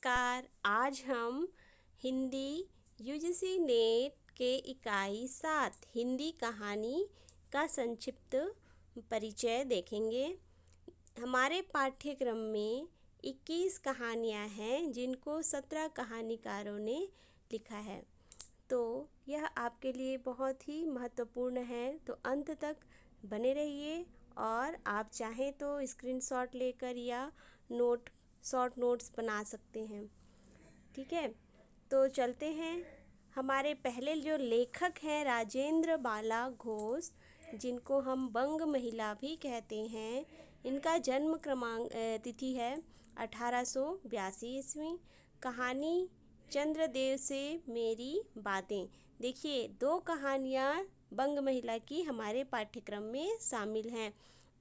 नमस्कार। आज हम हिंदी यूजीसी नेट के इकाई 7 हिंदी कहानी का संक्षिप्त परिचय देखेंगे। हमारे पाठ्यक्रम में 21 कहानियाँ हैं जिनको 17 कहानीकारों ने लिखा है, तो यह आपके लिए बहुत ही महत्वपूर्ण है। तो अंत तक बने रहिए और आप चाहें तो स्क्रीनशॉट लेकर या शॉर्ट नोट्स बना सकते हैं। ठीक है, तो चलते हैं। हमारे पहले जो लेखक हैं राजेंद्र बाला घोष, जिनको हम बंग महिला भी कहते हैं। इनका जन्म तिथि है 1882 ईस्वी। कहानी चंद्रदेव से मेरी बातें। देखिए, 2 कहानियाँ बंग महिला की हमारे पाठ्यक्रम में शामिल हैं।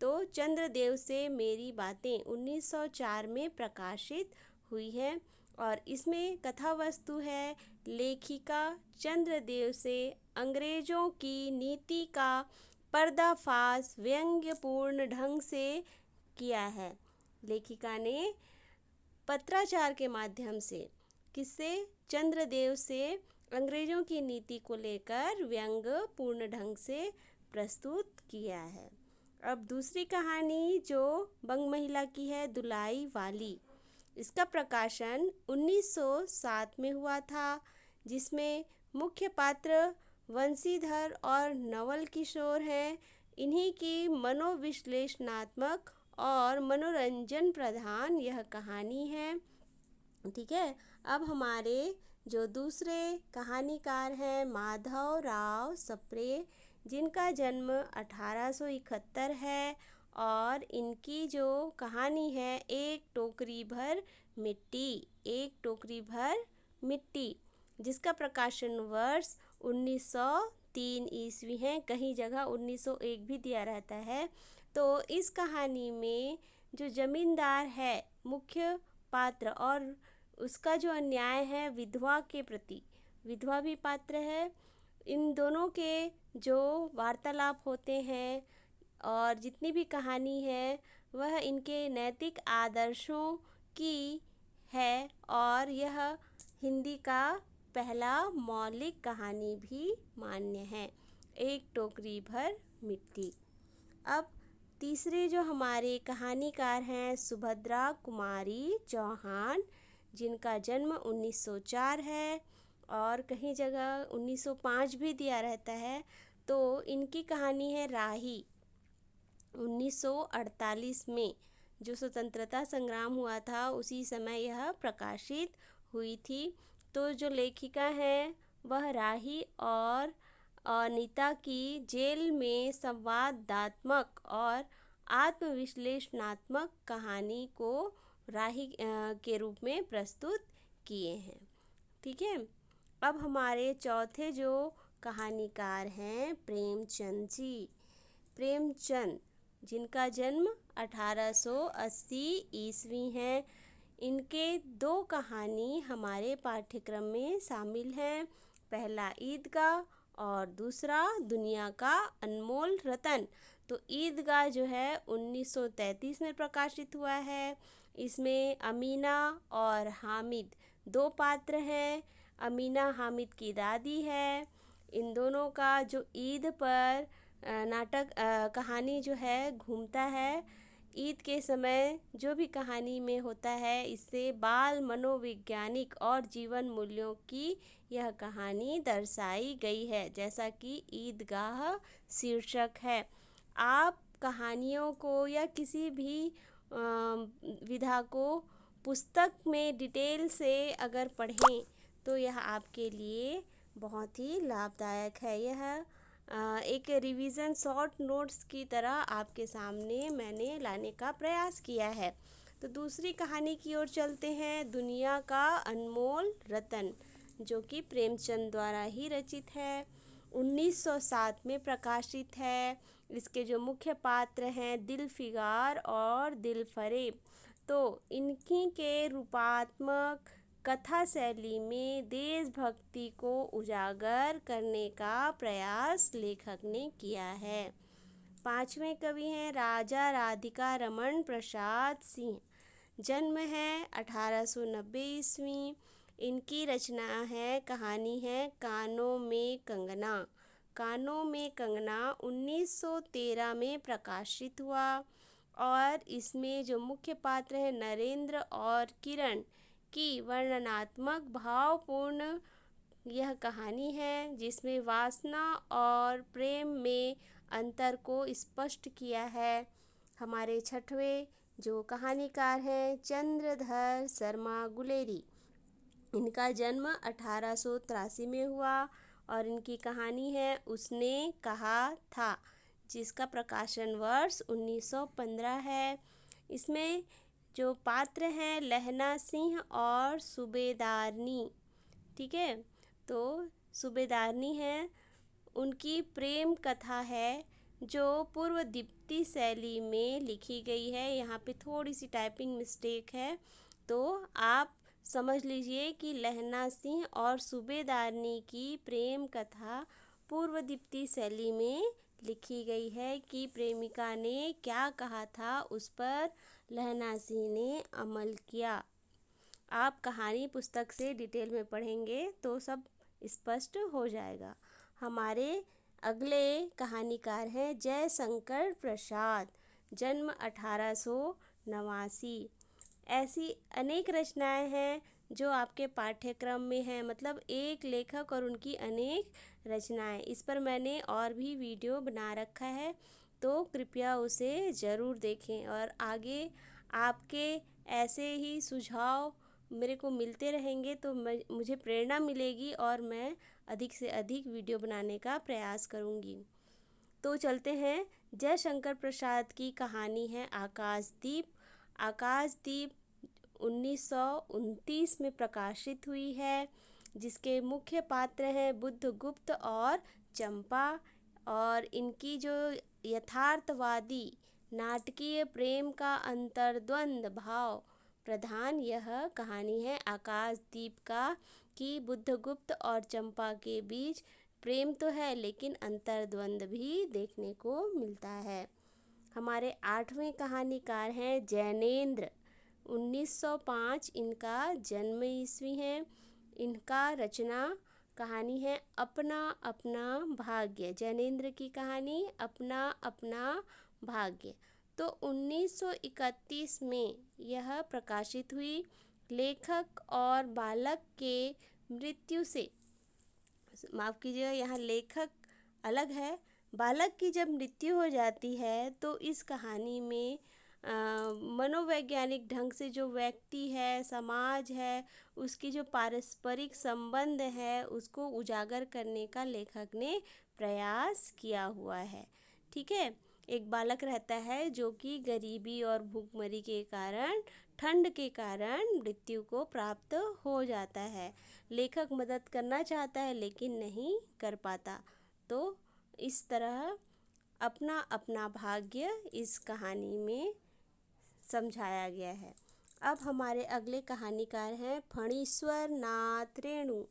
तो चंद्रदेव से मेरी बातें 1904 में प्रकाशित हुई है और इसमें कथा वस्तु है लेखिका चंद्रदेव से अंग्रेजों की नीति का पर्दाफाश व्यंग्यपूर्ण ढंग से किया है। लेखिका ने पत्राचार के माध्यम से किससे चंद्रदेव से अंग्रेजों की नीति को लेकर व्यंग्यपूर्ण ढंग से प्रस्तुत किया है। अब दूसरी कहानी जो बंग महिला की है, दुलाई वाली। इसका प्रकाशन 1907 में हुआ था, जिसमें मुख्य पात्र वंशीधर और नवल किशोर हैं। इन्हीं की मनोविश्लेषणात्मक और मनोरंजन प्रधान यह कहानी है। ठीक है, अब हमारे जो दूसरे कहानीकार हैं माधव राव सप्रे, जिनका जन्म 1871 है और इनकी जो कहानी है एक टोकरी भर मिट्टी, जिसका प्रकाशन वर्ष 1903 ईस्वी है। कहीं जगह 1901 भी दिया रहता है। तो इस कहानी में जो जमींदार है मुख्य पात्र और उसका जो अन्याय है विधवा के प्रति, विधवा भी पात्र है। इन दोनों के जो वार्तालाप होते हैं और जितनी भी कहानी है वह इनके नैतिक आदर्शों की है और यह हिंदी का पहला मौलिक कहानी भी मान्य है, एक टोकरी भर मिट्टी। अब तीसरे जो हमारे कहानीकार हैं सुभद्रा कुमारी चौहान, जिनका जन्म 1904 है और कहीं जगह 1905 भी दिया रहता है। तो इनकी कहानी है राही। 1948 में जो स्वतंत्रता संग्राम हुआ था उसी समय यह प्रकाशित हुई थी। तो जो लेखिका है वह राही और अनीता की जेल में संवादात्मक और आत्मविश्लेषणात्मक कहानी को राही के रूप में प्रस्तुत किए हैं। ठीक है, अब हमारे चौथे जो कहानीकार हैं प्रेमचंद जी। प्रेमचंद, जिनका जन्म 1880 ईस्वी है। इनके 2 कहानी हमारे पाठ्यक्रम में शामिल हैं। पहला ईदगाह और दूसरा दुनिया का अनमोल रतन। तो ईदगाह जो है 1933 में प्रकाशित हुआ है। इसमें अमीना और हामिद 2 पात्र हैं। अमीना हामिद की दादी है। इन दोनों का जो ईद पर कहानी जो है घूमता है। ईद के समय जो भी कहानी में होता है इससे बाल मनोवैज्ञानिक और जीवन मूल्यों की यह कहानी दर्शाई गई है, जैसा कि ईदगाह शीर्षक है। आप कहानियों को या किसी भी विधा को पुस्तक में डिटेल से अगर पढ़ें तो यह आपके लिए बहुत ही लाभदायक है। यह एक रिवीजन शॉर्ट नोट्स की तरह आपके सामने मैंने लाने का प्रयास किया है। तो दूसरी कहानी की ओर चलते हैं, दुनिया का अनमोल रतन, जो कि प्रेमचंद द्वारा ही रचित है। 1907 में प्रकाशित है। इसके जो मुख्य पात्र हैं दिलफिगार और दिलफरेब। तो इनकी के रूपात्मक कथा शैली में देशभक्ति को उजागर करने का प्रयास लेखक ने किया है। 5वें कवि हैं राजा राधिका रमन प्रसाद सिंह, जन्म है 1890 ईस्वी। इनकी रचना है, कहानी है कानों में कंगना। कानों में कंगना 1913 में प्रकाशित हुआ और इसमें जो मुख्य पात्र है नरेंद्र और किरण की वर्णनात्मक भावपूर्ण यह कहानी है, जिसमें वासना और प्रेम में अंतर को स्पष्ट किया है। हमारे छठवें जो कहानीकार हैं चंद्रधर शर्मा गुलेरी। इनका जन्म 1883 में हुआ और इनकी कहानी है उसने कहा था, जिसका प्रकाशन वर्ष 1915 है। इसमें जो पात्र हैं लहना सिंह और सूबेदारनी, ठीक है। तो सूबेदारनी है, उनकी प्रेम कथा है जो पूर्व दीप्ति शैली में लिखी गई है। यहाँ पे थोड़ी सी टाइपिंग मिस्टेक है, तो आप समझ लीजिए कि लहना सिंह और सूबेदारनी की प्रेम कथा पूर्व दीप्ति शैली में लिखी गई है कि प्रेमिका ने क्या कहा था, उस पर लहना सिंह ने अमल किया। आप कहानी पुस्तक से डिटेल में पढ़ेंगे तो सब स्पष्ट हो जाएगा। हमारे अगले कहानीकार हैं जयशंकर प्रसाद। जन्म 1889। ऐसी अनेक रचनाएं हैं जो आपके पाठ्यक्रम में हैं, मतलब एक लेखक और उनकी अनेक रचनाएं। इस पर मैंने और भी वीडियो बना रखा है, तो कृपया उसे ज़रूर देखें। और आगे आपके ऐसे ही सुझाव मेरे को मिलते रहेंगे तो मुझे प्रेरणा मिलेगी और मैं अधिक से अधिक वीडियो बनाने का प्रयास करूँगी। तो चलते हैं, जयशंकर प्रसाद की कहानी है आकाशदीप। आकाशदीप 1929 में प्रकाशित हुई है, जिसके मुख्य पात्र हैं बुद्धगुप्त और चंपा। और इनकी जो यथार्थवादी नाटकीय प्रेम का अंतर्द्वंद भाव प्रधान यह कहानी है आकाशदीप का, कि बुद्धगुप्त और चंपा के बीच प्रेम तो है लेकिन अंतर्द्वंद भी देखने को मिलता है। हमारे आठवें कहानीकार हैं जैनेंद्र। 1905 इनका जन्म ईस्वी है। इनका रचना कहानी है अपना अपना भाग्य। जैनेंद्र की कहानी अपना अपना भाग्य तो 1931 में यह प्रकाशित हुई। लेखक और बालक के मृत्यु से, माफ़ कीजिएगा यहाँ लेखक अलग है, बालक की जब मृत्यु हो जाती है तो इस कहानी में मनोवैज्ञानिक ढंग से जो व्यक्ति है, समाज है, उसकी जो पारस्परिक संबंध है उसको उजागर करने का लेखक ने प्रयास किया हुआ है। ठीक है, एक बालक रहता है जो कि गरीबी और भूखमरी के कारण, ठंड के कारण मृत्यु को प्राप्त हो जाता है। लेखक मदद करना चाहता है लेकिन नहीं कर पाता। तो इस तरह अपना अपना भाग्य इस कहानी में समझाया गया है। अब हमारे अगले कहानीकार हैं फणीश्वर नाथ रेणु।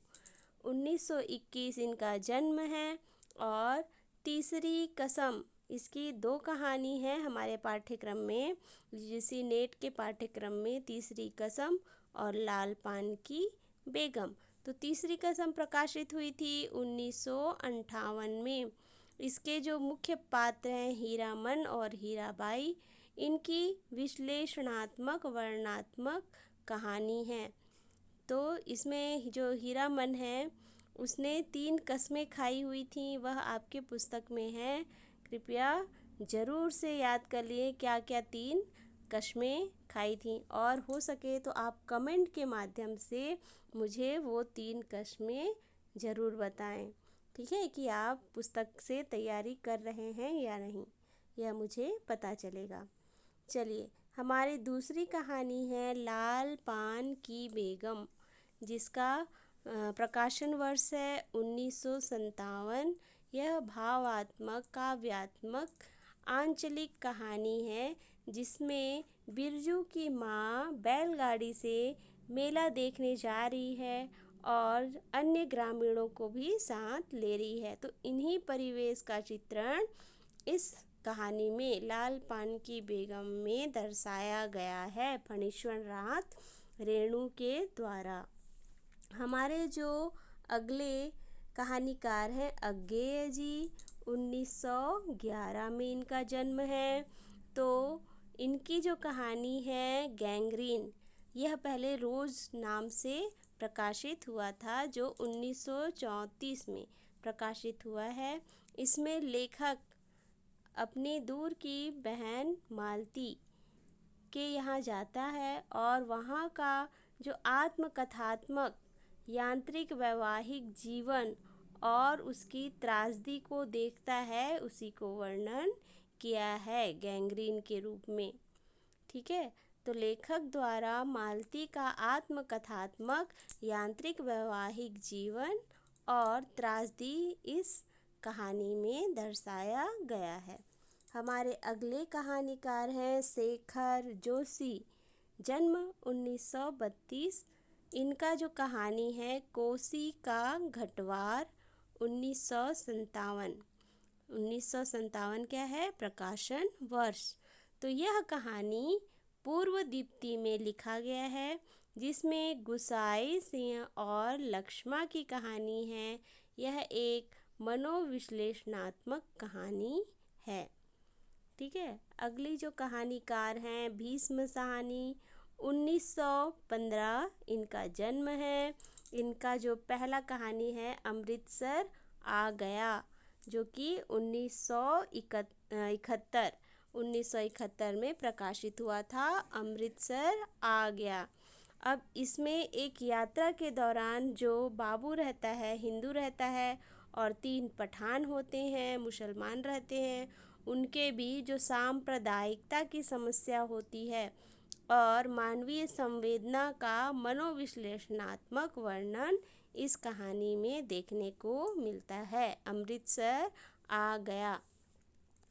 1921 इनका जन्म है और तीसरी कसम, इसकी 2 कहानी है हमारे पाठ्यक्रम में, यूजीसी नेट के पाठ्यक्रम में, तीसरी कसम और लाल पान की बेगम। तो तीसरी कसम प्रकाशित हुई थी 1958 में। इसके जो मुख्य पात्र हैं हीरामन और हीराबाई, इनकी विश्लेषणात्मक वर्णनात्मक कहानी है। तो इसमें जो हीरामन है उसने 3 कस्में खाई हुई थी, वह आपके पुस्तक में है। कृपया ज़रूर से याद कर लिए क्या क्या 3 कस्में खाई थी, और हो सके तो आप कमेंट के माध्यम से मुझे वो 3 कस्में ज़रूर बताएं। ठीक है, कि आप पुस्तक से तैयारी कर रहे हैं या नहीं, यह मुझे पता चलेगा। चलिए, हमारी दूसरी कहानी है लाल पान की बेगम, जिसका प्रकाशन वर्ष है 1957। यह भावात्मक काव्यात्मक आंचलिक कहानी है जिसमें बिरजू की माँ बैलगाड़ी से मेला देखने जा रही है और अन्य ग्रामीणों को भी साथ ले रही है। तो इन्हीं परिवेश का चित्रण इस कहानी में लाल पान की बेगम में दर्शाया गया है फणीश्वर नाथ रेणु के द्वारा। हमारे जो अगले कहानीकार हैं अज्ञेय जी, 1911 में इनका जन्म है। तो इनकी जो कहानी है गैंग्रीन, यह पहले रोज़ नाम से प्रकाशित हुआ था, जो 1934 में प्रकाशित हुआ है। इसमें लेखक अपनी दूर की बहन मालती के यहाँ जाता है और वहाँ का जो आत्मकथात्मक यांत्रिक वैवाहिक जीवन और उसकी त्रासदी को देखता है, उसी को वर्णन किया है गैंग्रीन के रूप में। ठीक है, तो लेखक द्वारा मालती का आत्मकथात्मक यांत्रिक वैवाहिक जीवन और त्रासदी इस कहानी में दर्शाया गया है। हमारे अगले कहानीकार हैं शेखर जोशी, जन्म 1932। इनका जो कहानी है कोसी का घटवार, 1957। 1957 क्या है? प्रकाशन वर्ष। तो यह कहानी पूर्व दीप्ति में लिखा गया है, जिसमें गुसाई सिंह और लक्ष्मा की कहानी है। यह एक मनोविश्लेषणात्मक कहानी है। ठीक है, अगली जो कहानीकार हैं भीष्म साहनी, 1915 इनका जन्म है। इनका जो पहला कहानी है अमृतसर आ गया, जो कि 1971 में प्रकाशित हुआ था। अमृतसर आ गया। अब इसमें एक यात्रा के दौरान जो बाबू रहता है, हिंदू रहता है, और 3 पठान होते हैं, मुसलमान रहते हैं, उनके बीच जो सांप्रदायिकता की समस्या होती है और मानवीय संवेदना का मनोविश्लेषणात्मक वर्णन इस कहानी में देखने को मिलता है। अमृतसर आ गया।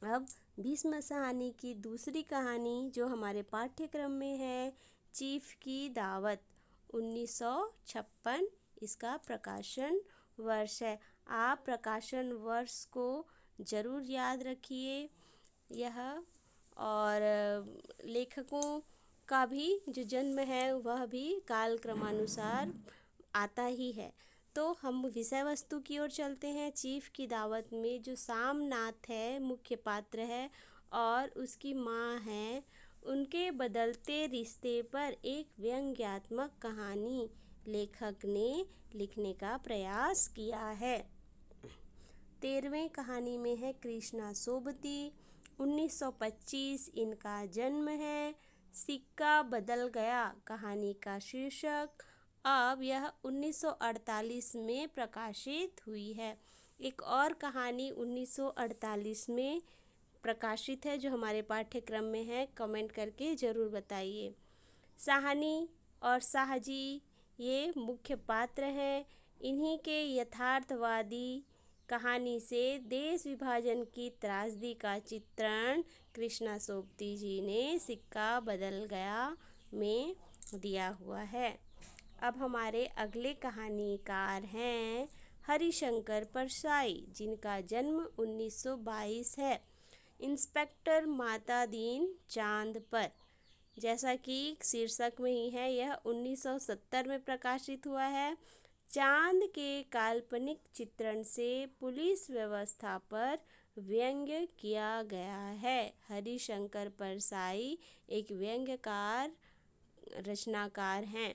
अब भीष्म साहनी की दूसरी कहानी जो हमारे पाठ्यक्रम में है, चीफ की दावत, 1956 इसका प्रकाशन वर्ष है। आप प्रकाशन वर्ष को ज़रूर याद रखिए यह, और लेखकों का भी जो जन्म है वह भी कालक्रमानुसार आता ही है। तो हम विषय वस्तु की ओर चलते हैं। चीफ की दावत में जो सामनाथ है मुख्य पात्र है और उसकी माँ है, उनके बदलते रिश्ते पर एक व्यंग्यात्मक कहानी लेखक ने लिखने का प्रयास किया है। 13वें कहानी में है कृष्णा सोबती, 1925 इनका जन्म है। सिक्का बदल गया कहानी का शीर्षक। अब यह 1948 में प्रकाशित हुई है। एक और कहानी 1948 में प्रकाशित है जो हमारे पाठ्यक्रम में है, कमेंट करके ज़रूर बताइए। साहनी और साहजी ये मुख्य पात्र हैं। इन्हीं के यथार्थवादी कहानी से देश विभाजन की त्रासदी का चित्रण कृष्णा सोबती जी ने सिक्का बदल गया में दिया हुआ है। अब हमारे अगले कहानीकार हैं हरिशंकर परसाई, जिनका जन्म 1922 है। इंस्पेक्टर माता दीन चांद पर, जैसा कि शीर्षक में ही है, यह 1970 में प्रकाशित हुआ है। चांद के काल्पनिक चित्रण से पुलिस व्यवस्था पर व्यंग्य किया गया है। हरिशंकर परसाई एक व्यंग्यकार रचनाकार हैं।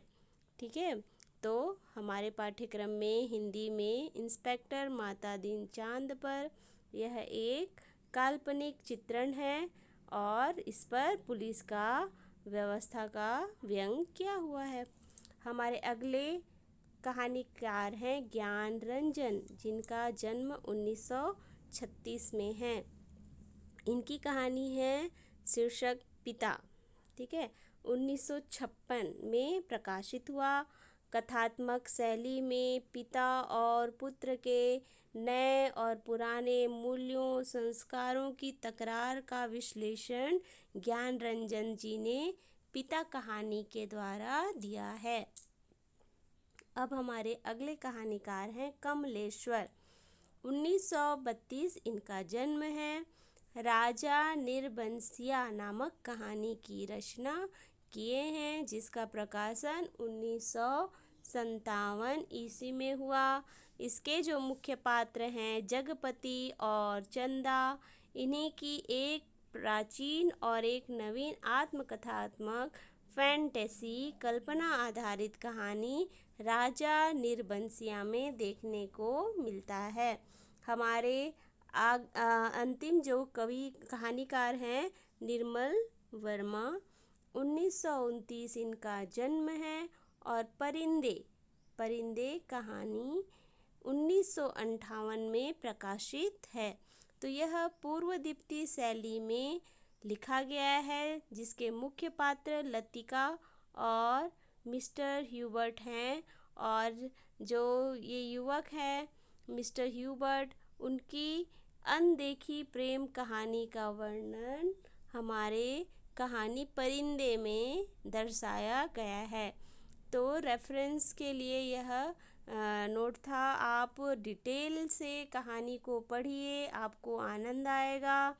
ठीक है, तो हमारे पाठ्यक्रम में हिंदी में इंस्पेक्टर माता दीन चांद पर, यह एक काल्पनिक चित्रण है और इस पर पुलिस का व्यवस्था का व्यंग किया हुआ है। हमारे अगले कहानीकार हैं ज्ञान रंजन, जिनका जन्म 1936 में है। इनकी कहानी है शीर्षक पिता। ठीक है, 1956 में प्रकाशित हुआ। कथात्मक शैली में पिता और पुत्र के नए और पुराने मूल्यों संस्कारों की तकरार का विश्लेषण ज्ञान रंजन जी ने पिता कहानी के द्वारा दिया है। अब हमारे अगले कहानीकार हैं कमलेश्वर, 1932 इनका जन्म है। राजा निरबंसिया नामक कहानी की रचना किए हैं, जिसका प्रकाशन 1957 ईस्वी में हुआ। इसके जो मुख्य पात्र हैं जगपति और चंदा, इन्हीं की एक प्राचीन और एक नवीन आत्मकथात्मक फैंटेसी कल्पना आधारित कहानी राजा निरबंसिया में देखने को मिलता है। हमारे अंतिम जो कवि कहानीकार हैं निर्मल वर्मा, 1929 इनका जन्म है। और परिंदे कहानी 1958 में प्रकाशित है। तो यह पूर्वदीप्ति शैली में लिखा गया है, जिसके मुख्य पात्र लतिका और मिस्टर ह्यूबर्ट हैं। और जो ये युवक है मिस्टर ह्यूबर्ट, उनकी अनदेखी प्रेम कहानी का वर्णन हमारे कहानी परिंदे में दर्शाया गया है। तो रेफरेंस के लिए यह नोट था। आप डिटेल से कहानी को पढ़िए, आपको आनंद आएगा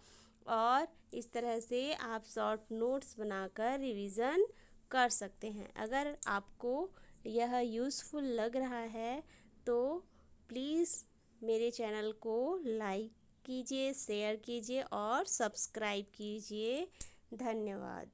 और इस तरह से आप शॉर्ट नोट्स बनाकर रिवीजन कर सकते हैं। अगर आपको यह यूज़फुल लग रहा है तो प्लीज़ मेरे चैनल को लाइक कीजिए, शेयर कीजिए और सब्सक्राइब कीजिए। धन्यवाद।